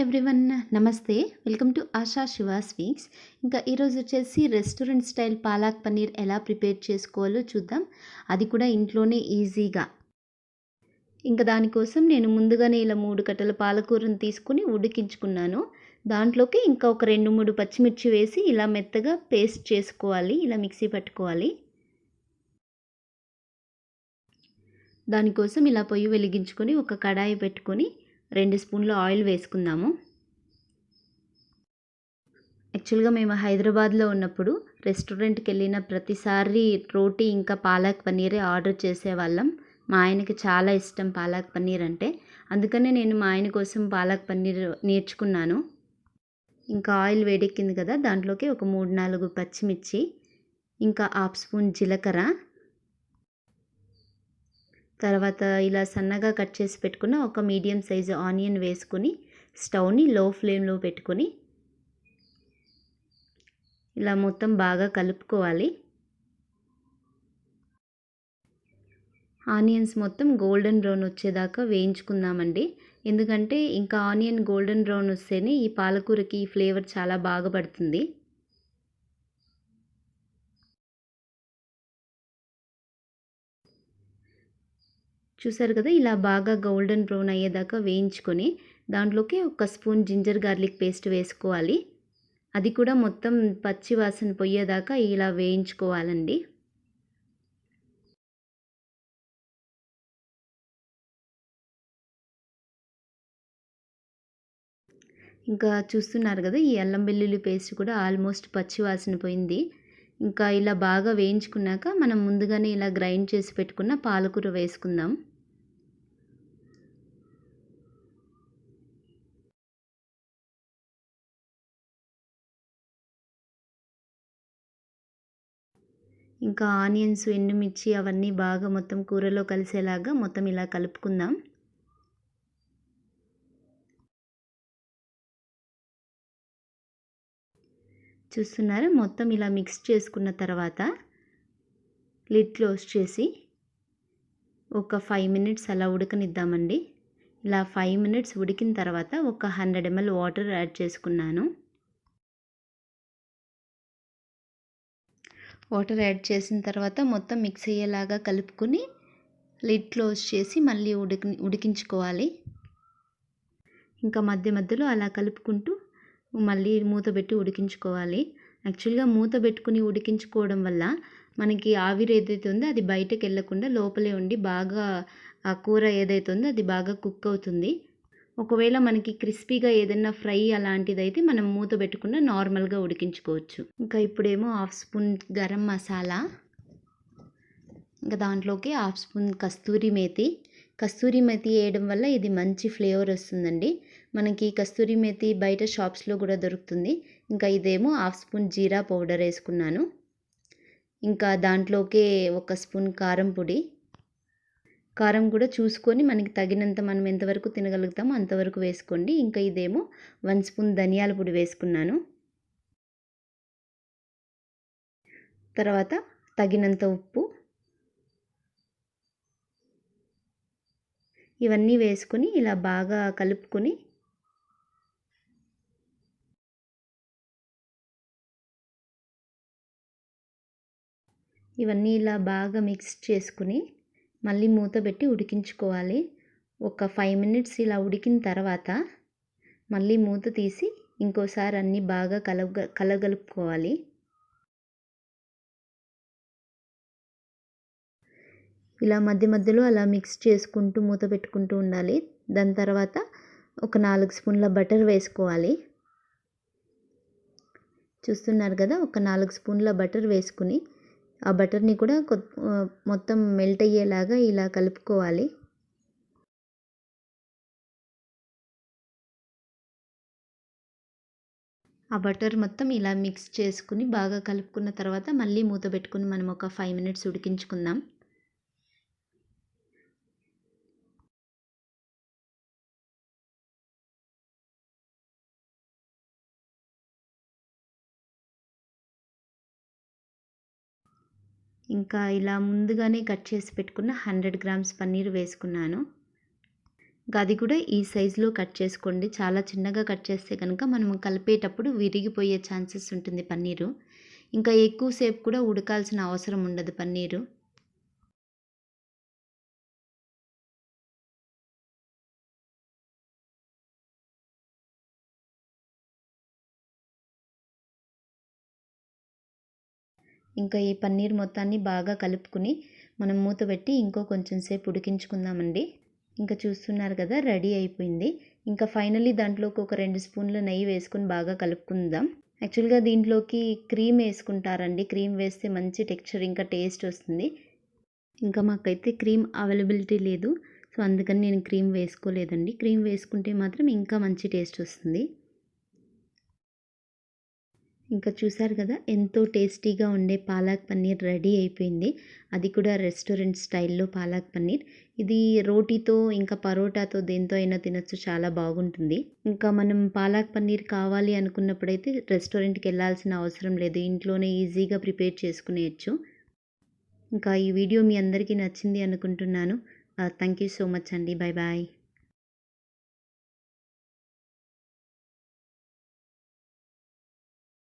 Everyone, నమస్తే. Welcome to ASHA Shiva sweets. ఇంకా ఈరోజు వచ్చేసి రెస్టారెంట్ స్టైల్ పాలక్ పన్నీర్ ఎలా ప్రిపేర్ చేసుకోవాలో చూద్దాం. అది కూడా ఇంట్లోనే ఈజీగా. ఇంకా దానికోసం నేను ముందుగానే ఇలా 3 కట్టల పాలకూరను తీసుకుని ఉడికించుకున్నాను. దాంట్లోకి ఇంకా ఒక 2, 3 పచ్చిమిర్చి వేసి ఇలా మెత్తగా పేస్ట్ చేసుకోవాలి. ఇలా మిక్సీ పట్టుకోవాలి. దానికోసం ఇలా పొయ్యి వెలిగించుకొని ఒక కడాయి పెట్టుకొని 2 స్పూన్ల ఆయిల్ వేసుకుందాము. యాక్చువల్గా మేము హైదరాబాద్లో ఉన్నప్పుడు రెస్టారెంట్కి వెళ్ళిన ప్రతిసారి రోటీ ఇంకా పాలక్ పన్నీరే ఆర్డర్ చేసేవాళ్ళం. మా ఆయనకి చాలా ఇష్టం పాలక్ పన్నీర్ అంటే. అందుకనే నేను మా ఆయన కోసం పాలక్ పన్నీర్ నేర్చుకున్నాను. ఇంకా ఆయిల్ వేడెక్కింది కదా, దాంట్లోకి ఒక 3, 4 పచ్చిమిర్చి, ఇంకా 1/2 స్పూన్ జీలకర్ర, తర్వాత ఇలా సన్నగా కట్ చేసి పెట్టుకున్న ఒక మీడియం సైజు ఆనియన్ వేసుకొని స్టవ్ని లో ఫ్లేమ్లో పెట్టుకొని ఇలా మొత్తం బాగా కలుపుకోవాలి. ఆనియన్స్ మొత్తం గోల్డెన్ బ్రౌన్ వచ్చేదాకా వేయించుకుందామండి. ఎందుకంటే ఇంకా ఆనియన్ గోల్డెన్ బ్రౌన్ వస్తేనే ఈ పాలకూరకి ఈ ఫ్లేవర్ చాలా బాగా పడుతుంది. చూసారు కదా, ఇలా బాగా గోల్డెన్ బ్రౌన్ అయ్యేదాకా వేయించుకొని దాంట్లోకి 1 స్పూన్ జింజర్ గార్లిక్ పేస్ట్ వేసుకోవాలి. అది కూడా మొత్తం పచ్చి వాసన పోయేదాకా ఇలా వేయించుకోవాలండి. ఇంకా చూస్తున్నారు కదా, ఈ అల్లం వెల్లుల్లి పేస్ట్ కూడా ఆల్మోస్ట్ పచ్చి వాసన పోయింది. ఇంకా ఇలా బాగా వేయించుకున్నాక మనం ముందుగానే ఇలా గ్రైండ్ చేసి పెట్టుకున్న పాలకూర వేసుకుందాం. ఇంకా ఆనియన్స్, ఎండుమిర్చి అవన్నీ బాగా మొత్తం కూరలో కలిసేలాగా మొత్తం ఇలా కలుపుకుందాం. చూస్తున్నారా, మొత్తం ఇలా మిక్స్ చేసుకున్న తర్వాత లిడ్ క్లోజ్ చేసి ఒక 5 మినిట్స్ అలా ఉడకనిద్దామండి. ఇలా 5 మినిట్స్ ఉడికిన తర్వాత ఒక 100 ml వాటర్ యాడ్ చేసుకున్నాను. వాటర్ యాడ్ చేసిన తర్వాత మొత్తం మిక్స్ అయ్యేలాగా కలుపుకొని లిడ్ క్లోజ్ చేసి మళ్ళీ ఉడికించుకోవాలి. ఇంకా మధ్య మధ్యలో అలా కలుపుకుంటూ మళ్ళీ మూత పెట్టి ఉడికించుకోవాలి. యాక్చువల్గా మూత పెట్టుకుని ఉడికించుకోవడం వల్ల మనకి ఆవిరి ఏదైతే ఉందో అది బయటకు వెళ్ళకుండా లోపలే ఉండి బాగా ఆ కూర ఏదైతే ఉందో అది బాగా కుక్ అవుతుంది. ఒకవేళ మనకి క్రిస్పీగా ఏదైనా ఫ్రై అలాంటిదైతే మనం మూత పెట్టకుండా నార్మల్గా ఉడికించుకోవచ్చు. ఇంకా ఇప్పుడేమో 1/2 స్పూన్ గరం మసాలా, ఇంకా దాంట్లోకి 1/2 స్పూన్ కస్తూరి మేతి వేయడం వల్ల ఇది మంచి ఫ్లేవర్ వస్తుందండి. మనకి కస్తూరి మేతి బయట షాప్స్లో కూడా దొరుకుతుంది. ఇంకా ఇదేమో 1/2 స్పూన్ జీరా పౌడర్ వేసుకున్నాను. ఇంకా దాంట్లోకే 1 స్పూన్ కారం కూడా చూసుకొని మనకి తగినంత మనం ఎంతవరకు తినగలుగుతామో అంతవరకు వేసుకోండి. ఇంకా ఇదేమో 1 స్పూన్ ధనియాల పొడి వేసుకున్నాను. తర్వాత తగినంత ఉప్పు, ఇవన్నీ వేసుకొని ఇలా బాగా కలుపుకొని ఇవన్నీ ఇలా బాగా మిక్స్ చేసుకుని మళ్ళీ మూత పెట్టి ఉడికించుకోవాలి. ఒక 5 మినిట్స్ ఇలా ఉడికిన తర్వాత మళ్ళీ మూత తీసి ఇంకోసారి అన్నీ బాగా కలగలుపుకోవాలి. ఇలా మధ్య మధ్యలో అలా మిక్స్ చేసుకుంటూ మూత పెట్టుకుంటూ ఉండాలి. దాని తర్వాత ఒక 4 స్పూన్ల బటర్ వేసుకోవాలి. చూస్తున్నారు కదా, ఒక 4 స్పూన్ల బటర్ వేసుకుని ఆ బటర్ని కూడా మొత్తం మెల్ట్ అయ్యేలాగా ఇలా కలుపుకోవాలి. ఆ బటర్ మొత్తం ఇలా మిక్స్ చేసుకుని బాగా కలుపుకున్న తర్వాత మళ్ళీ మూత పెట్టుకుని మనం ఒక 5 మినిట్స్ ఉడికించుకుందాం. ఇంకా ఇలా ముందుగానే కట్ చేసి పెట్టుకున్న 100 గ్రామ్స్ పన్నీర్ వేసుకున్నాను. ఇంకా అది కూడా ఈ సైజులో కట్ చేసుకోండి. చాలా చిన్నగా కట్ చేస్తే కనుక మనం కలిపేటప్పుడు విరిగిపోయే ఛాన్సెస్ ఉంటుంది పన్నీరు. ఇంకా ఎక్కువ సేపు కూడా ఉడకాల్సిన అవసరం ఉండదు పన్నీరు. ఇంకా ఈ పన్నీర్ మొత్తాన్ని బాగా కలుపుకుని మనం మూత పెట్టి ఇంకో కొంచెం సేపు ఉడికించుకుందామండి. ఇంకా చూస్తున్నారు కదా, రెడీ అయిపోయింది. ఇంకా ఫైనల్లీ దాంట్లోకి ఒక 2 స్పూన్ల నెయ్యి వేసుకొని బాగా కలుపుకుందాం. యాక్చువల్‌గా దీంట్లోకి క్రీమ్ వేసుకుంటారండి. క్రీమ్ వేస్తే మంచి టెక్స్చర్ ఇంకా టేస్ట్ వస్తుంది. ఇంకా మాకైతే క్రీమ్ అవైలబిలిటీ లేదు. సో, అందుకని నేను క్రీమ్ వేసుకోలేదండి. క్రీమ్ వేసుకుంటే మాత్రం ఇంకా మంచి టేస్ట్ వస్తుంది. ఇంకా చూసారు కదా, ఎంతో టేస్టీగా ఉండే పాలక్ పన్నీర్ రెడీ అయిపోయింది. అది కూడా రెస్టారెంట్ స్టైల్‌లో పాలక్ పన్నీర్. ఇది రోటీతో ఇంకా పరోటాతో దేనితో అయినా తినొచ్చు. చాలా బాగుంటుంది. ఇంకా మనం పాలక్ పన్నీర్ కావాలి అనుకున్నప్పుడైతే రెస్టారెంట్‌కి వెళ్ళాల్సిన అవసరం లేదు. ఇంట్లోనే ఈజీగా ప్రిపేర్ చేసుకునేయచ్చు. ఇంకా ఈ వీడియో మీ అందరికీ నచ్చింది అనుకుంటున్నాను. థ్యాంక్ యూ సో మచ్ అండి. Bye bye.